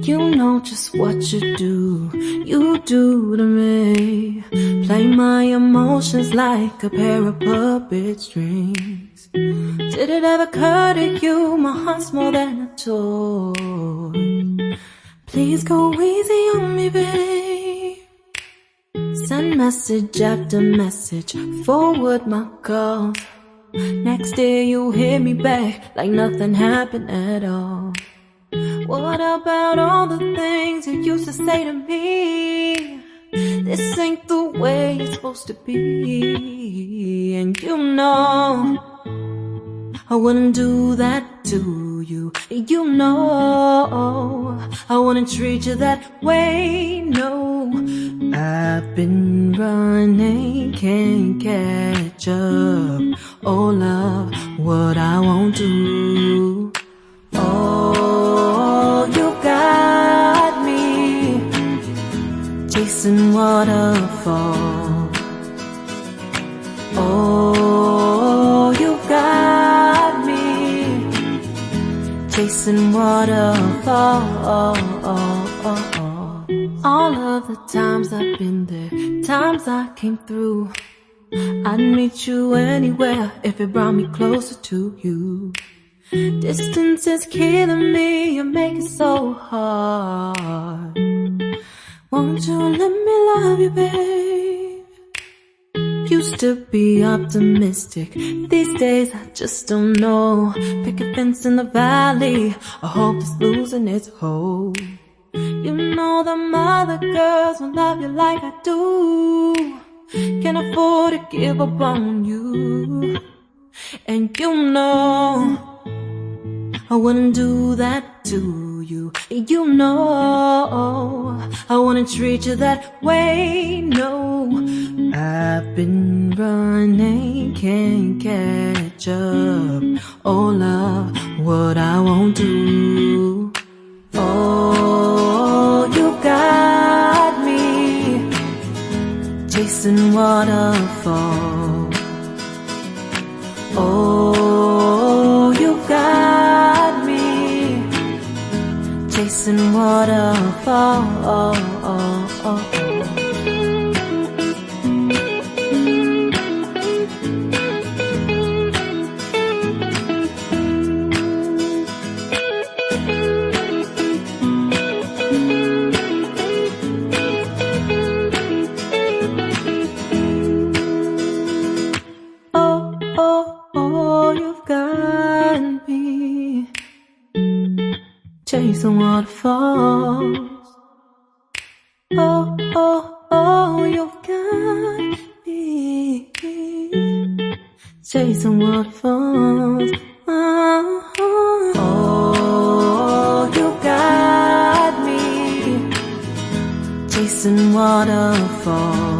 You know just what you do to me. Play my emotions like a pair of puppet strings. Did it ever occur to you my heart's more than a toy? Please go easy on me, babe. Send message after message, forward my calls. Next day you hit me back like nothing happened at all. What about all the things you used to say to me? This ain't the way it's supposed to be. And you know I wouldn't do that to you. You know I wouldn't treat you that way, no. I've been running, can't catch up. Oh love, what I won't do. Oh, you got me chasing waterfalls. Oh, you got me chasing waterfalls. All of the times I've been there, times I came through, I'd meet you anywhere if it brought me closer to you. Distance is killing me, you make it so hard. Won't you let me love you, babe? Used to be optimistic, these days I just don't know. Pick a fence in the valley, I hope it's losing its hold. You know them other girls won't love you like I do. Can't afford to give up on you. And you know I wouldn't do that to you. You know I wouldn't treat you that way, no. I've been running, can't catch up. Oh love, what I won't do. Oh, you got me chasing waterfalls. Oh, you got me chasing waterfalls. Chasing waterfalls. Oh, oh, oh, you've got me chasing waterfalls. Oh, oh, you got me chasing waterfalls.